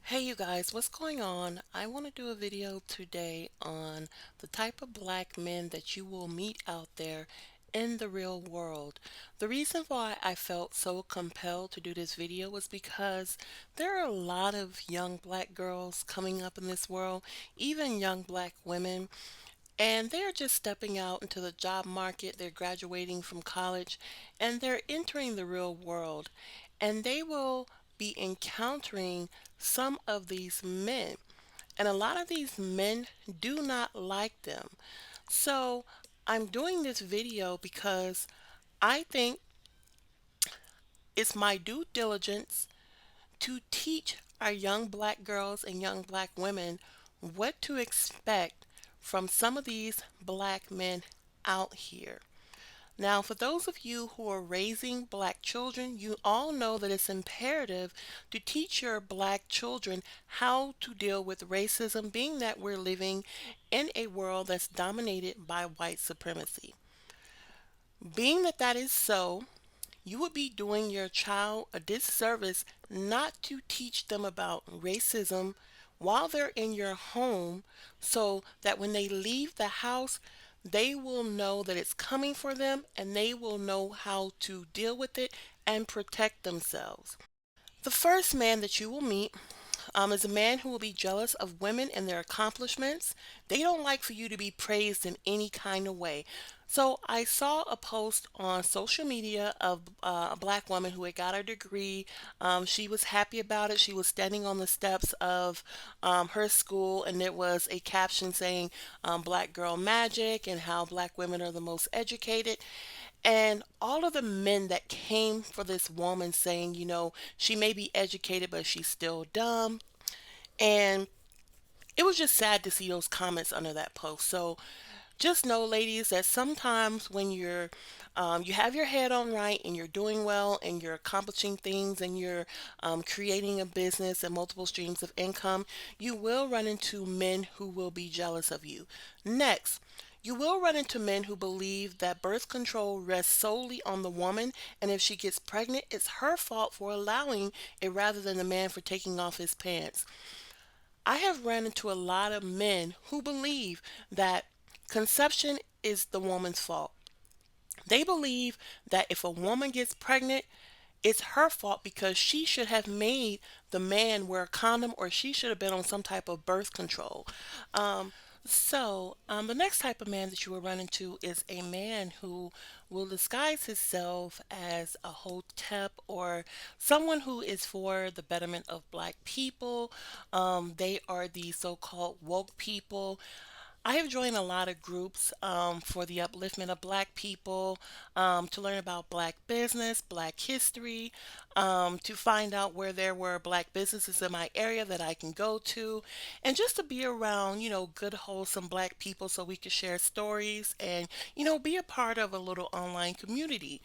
Hey you guys, what's going on? I want to do a video today on the type of black men that you will meet out there in the real world. The reason why I felt so compelled to do this video was because there are a lot of young black girls coming up in this world, even young black women, and they're just stepping out into the job market. They're graduating from college and they're entering the real world, and they will be encountering some of these men. And a lot of these men do not like them. So I'm doing this video because I think it's my due diligence to teach our young black girls and young black women what to expect from some of these black men out here. Now, for those of you who are raising black children, you all know that it's imperative to teach your black children how to deal with racism, being that we're living in a world that's dominated by white supremacy. Being that that is so, you would be doing your child a disservice not to teach them about racism while they're in your home, so that when they leave the house, they will know that it's coming for them and they will know how to deal with it and protect themselves. The first man that you will meet is a man who will be jealous of women and their accomplishments. They don't like for you to be praised in any kind of way. So I saw a post on social media of a black woman who had got her degree. She was happy about it. She was standing on the steps of her school, and it was a caption saying Black Girl Magic and how black women are the most educated. And all of the men that came for this woman saying, she may be educated, but she's still dumb. And it was just sad to see those comments under that post. So just know, ladies, that sometimes when you have your head on right and you're doing well and you're accomplishing things and you're creating a business and multiple streams of income, you will run into men who will be jealous of you. Next, you will run into men who believe that birth control rests solely on the woman, and if she gets pregnant, it's her fault for allowing it rather than the man for taking off his pants. I have run into a lot of men who believe that conception is the woman's fault. They believe that if a woman gets pregnant, it's her fault because she should have made the man wear a condom, or she should have been on some type of birth control. The next type of man that you will run into is a man who will disguise himself as a hotep or someone who is for the betterment of black people. They are the so-called woke people. I have joined a lot of groups for the upliftment of black people, to learn about black business, black history, to find out where there were black businesses in my area that I can go to, and just to be around, good, wholesome black people so we could share stories and, be a part of a little online community.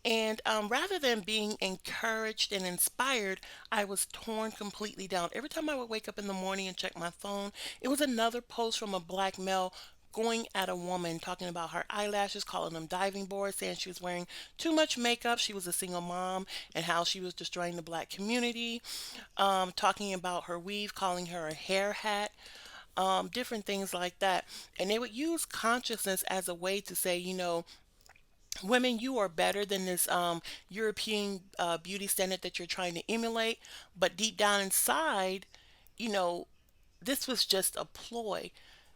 And rather than being encouraged and inspired, I was torn completely down. Every time I would wake up in the morning and check my phone, it was another post from a black male going at a woman, talking about her eyelashes, calling them diving boards, saying she was wearing too much makeup. She was a single mom and how she was destroying the black community. Talking about her weave, calling her a hair hat. Different things like that. And they would use consciousness as a way to say, women, you are better than this European beauty standard that you're trying to emulate. But deep down inside, you know, this was just a ploy.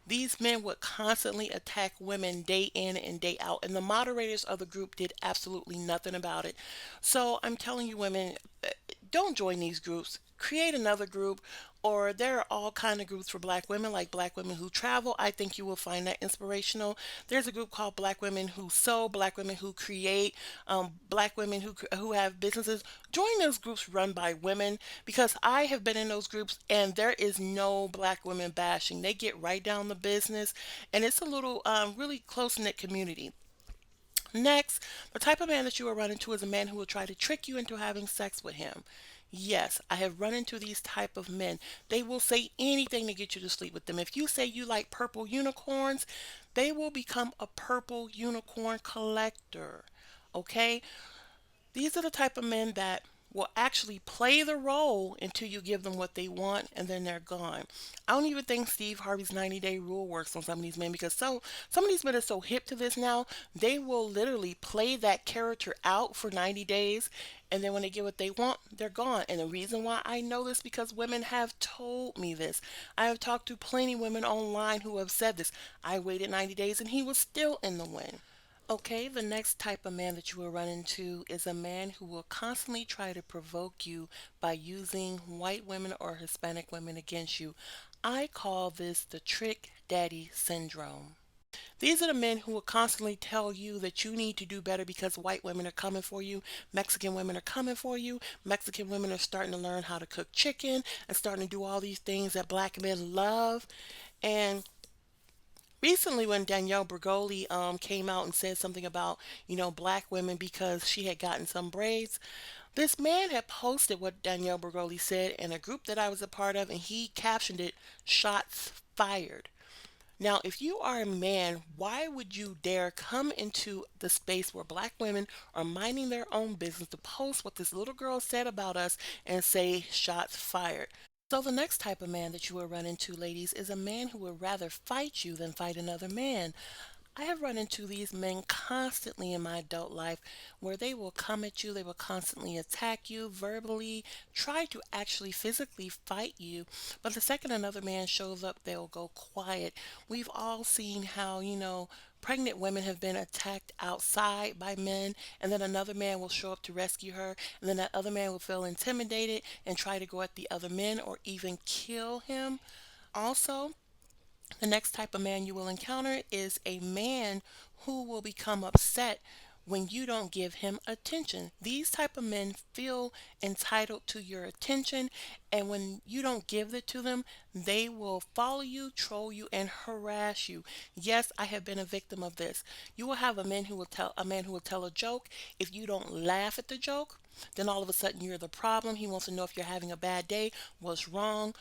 These men would constantly attack women day in and day out, and the moderators of the group did absolutely nothing about it. So I'm telling you, women, don't join these groups. Create another group, or there are all kind of groups for black women, like Black Women Who Travel. I think you will find that inspirational. There's a group called Black Women Who Sew, Black Women Who Create, Black women who have businesses. Join those groups run by women, because I have been in those groups and there is no black women bashing. They get right down the business, and it's a little really close knit community. Next, the type of man that you will run into is a man who will try to trick you into having sex with him. Yes, I have run into these type of men. They will say anything to get you to sleep with them. If you say you like purple unicorns, they will become a purple unicorn collector. Okay? These are the type of men that will actually play the role until you give them what they want and then they're gone. I don't even think Steve Harvey's 90-day rule works on some of these men because some of these men are so hip to this now, they will literally play that character out for 90 days and then when they get what they want, they're gone. And the reason why I know this because women have told me this. I have talked to plenty of women online who have said this. I waited 90 days and he was still in the wind. Okay, the next type of man that you will run into is a man who will constantly try to provoke you by using white women or Hispanic women against you. I call this the trick daddy syndrome. These are the men who will constantly tell you that you need to do better because white women are coming for you, Mexican women are coming for you, Mexican women are starting to learn how to cook chicken and starting to do all these things that black men love. And recently when Danielle Bergoli came out and said something about, black women because she had gotten some braids, this man had posted what Danielle Bergoli said in a group that I was a part of and he captioned it, "Shots fired." Now, if you are a man, why would you dare come into the space where black women are minding their own business to post what this little girl said about us and say shots fired? So the next type of man that you will run into, ladies, is a man who would rather fight you than fight another man. I have run into these men constantly in my adult life where they will come at you, they will constantly attack you verbally, try to actually physically fight you, but the second another man shows up, they'll go quiet. We've all seen how, pregnant women have been attacked outside by men, and then another man will show up to rescue her, and then that other man will feel intimidated and try to go at the other men or even kill him. Also, the next type of man you will encounter is a man who will become upset when you don't give him attention. These type of men feel entitled to your attention, and when you don't give it to them, they will follow you, troll you, and harass you. Yes, I have been a victim of this. You will have a man who will tell a joke. If you don't laugh at the joke, then all of a sudden you're the problem. He wants to know if you're having a bad day, what's wrong.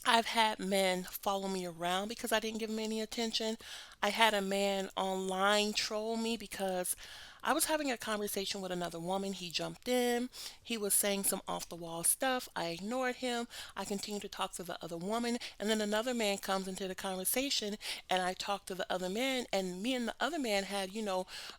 I've had men follow me around because I didn't give him any attention. I had a man online troll me because I was having a conversation with another woman. He jumped in. He was saying some off the wall stuff. I ignored him. I continued to talk to the other woman. And then another man comes into the conversation and I talked to the other man. And me and the other man had,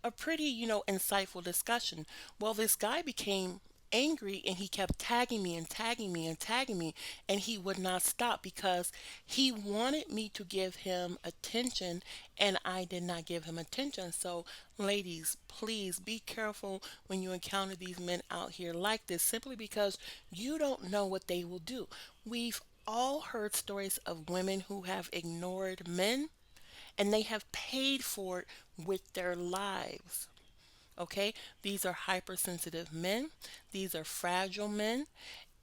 a pretty, insightful discussion. Well, this guy became angry and he kept tagging me and tagging me and tagging me and he would not stop because he wanted me to give him attention and I did not give him attention. So ladies, please be careful when you encounter these men out here like this simply because you don't know what they will do. We've all heard stories of women who have ignored men and they have paid for it with their lives. Okay, these are hypersensitive men, these are fragile men,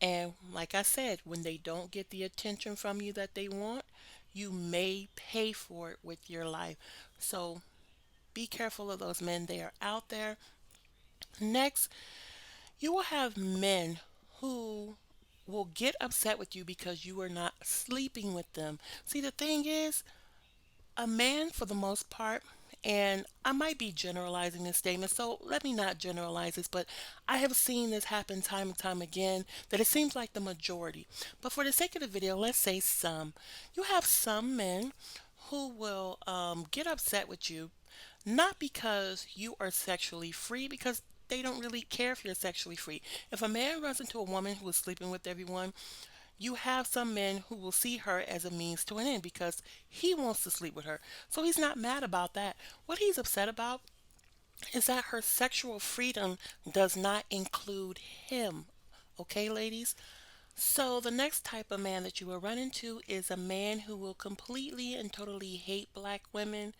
and like I said, when they don't get the attention from you that they want, you may pay for it with your life. So be careful of those men, they are out there. Next, you will have men who will get upset with you because you are not sleeping with them. See, the thing is, a man for the most part, and I might be generalizing this statement, so let me not generalize this, but I have seen this happen time and time again that it seems like the majority. But for the sake of the video, let's say some. You have some men who will get upset with you, not because you are sexually free, because they don't really care if you're sexually free. If a man runs into a woman who is sleeping with everyone, you have some men who will see her as a means to an end because he wants to sleep with her. So he's not mad about that. What he's upset about is that her sexual freedom does not include him. Okay, ladies? So the next type of man that you will run into is a man who will completely and totally hate black women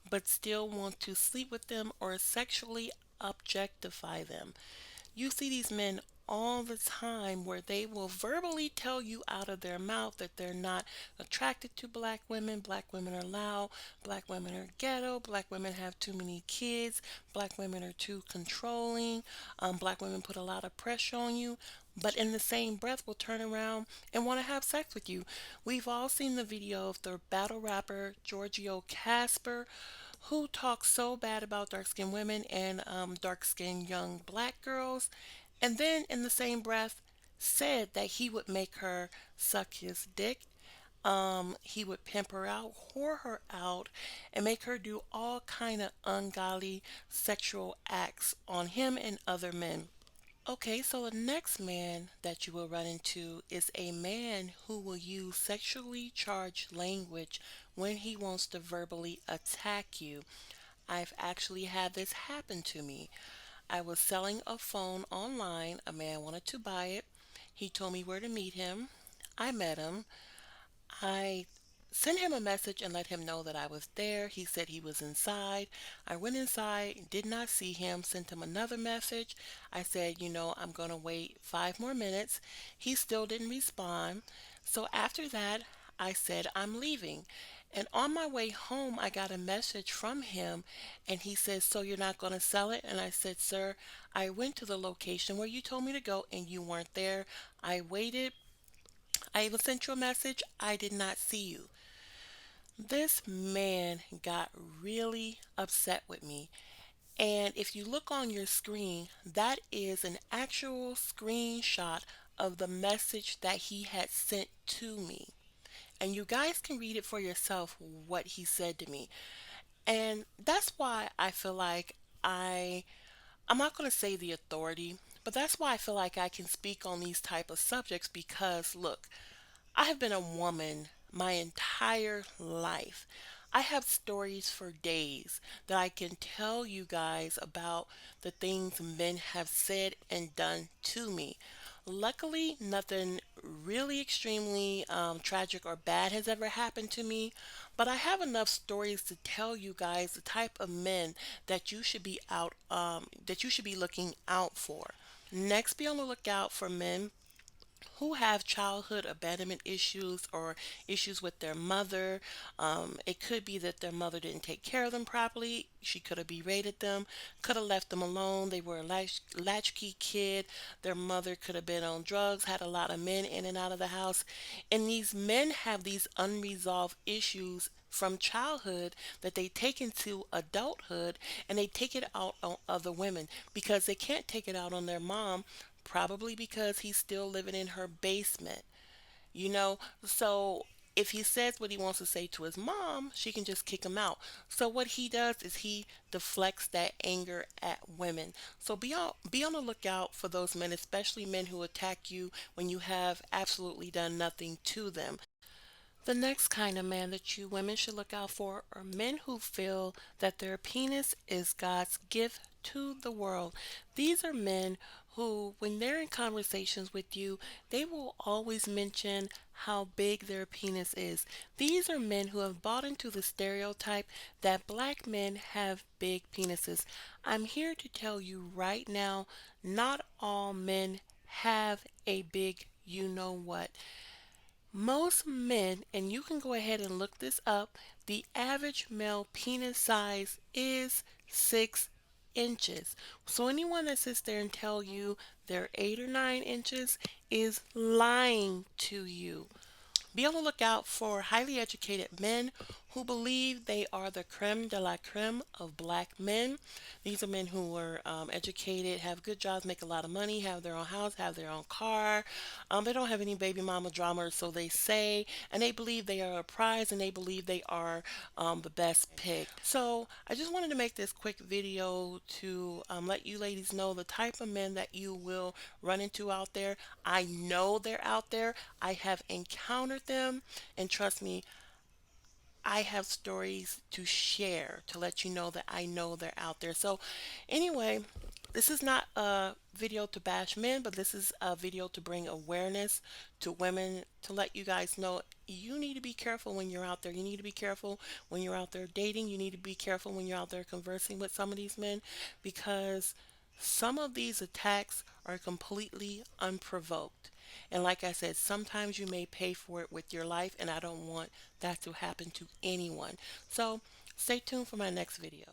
but still want to sleep with them or sexually objectify them. You see these men all the time where they will verbally tell you out of their mouth that they're not attracted to black women are loud, black women are ghetto, black women have too many kids, black women are too controlling, black women put a lot of pressure on you, but in the same breath will turn around and want to have sex with you. We've all seen the video of the battle rapper Giorgio Casper who talks so bad about dark skinned women and dark skinned young black girls. And then in the same breath said that he would make her suck his dick. He would pimp her out, whore her out, and make her do all kind of ungodly sexual acts on him and other men. Okay, so the next man that you will run into is a man who will use sexually charged language when he wants to verbally attack you. I've actually had this happen to me. I was selling a phone online. A man wanted to buy it. He told me where to meet him. I met him. I sent him a message and let him know that I was there. He said he was inside. I went inside, did not see him, sent him another message. I said, I'm going to wait 5 more minutes. He still didn't respond. So after that, I said, I'm leaving. And on my way home, I got a message from him and he said, so you're not going to sell it? And I said, sir, I went to the location where you told me to go and you weren't there. I waited. I even sent you a message. I did not see you. This man got really upset with me. And if you look on your screen, that is an actual screenshot of the message that he had sent to me. And you guys can read it for yourself what he said to me. And that's why I feel like I'm not going to say the authority, but that's why I feel like I can speak on these type of subjects because look, I have been a woman my entire life. I have stories for days that I can tell you guys about the things men have said and done to me. Luckily, nothing really extremely tragic or bad has ever happened to me, but I have enough stories to tell you guys the type of men that you should be that you should be looking out for. Next, be on the lookout for men who have childhood abandonment issues or issues with their mother. It could be that their mother didn't take care of them properly. She could have berated them, could have left them alone. They were a latchkey kid. Their mother could have been on drugs, had a lot of men in and out of the house. And these men have these unresolved issues from childhood that they take into adulthood and they take it out on other women because they can't take it out on their mom, probably because he's still living in her basement, you know? So if he says what he wants to say to his mom, she can just kick him out. So what he does is he deflects that anger at women. So be on the lookout for those men, especially men who attack you when you have absolutely done nothing to them. The next kind of man that you women should look out for are men who feel that their penis is God's gift to the world. These are men who, when they're in conversations with you, they will always mention how big their penis is. These are men who have bought into the stereotype that black men have big penises. I'm here to tell you right now, not all men have a big you know what. Most men, and you can go ahead and look this up, the average male penis size is 6 inches. So anyone that sits there and tell you they're 8 or 9 inches is lying to you. Be on the lookout for highly educated men who believe they are the creme de la creme of black men. These are men who are educated, have good jobs, make a lot of money, have their own house, have their own car. They don't have any baby mama drama, or so they say, and they believe they are a prize and they believe they are the best pick. So I just wanted to make this quick video to let you ladies know the type of men that you will run into out there. I know they're out there. I have encountered them, and trust me, I have stories to share to let you know that I know they're out there. So, anyway, this is not a video to bash men, but this is a video to bring awareness to women to let you guys know you need to be careful when you're out there. You need to be careful when you're out there dating. You need to be careful when you're out there conversing with some of these men because some of these attacks are completely unprovoked. And like I said, sometimes you may pay for it with your life, and I don't want that to happen to anyone. So stay tuned for my next video.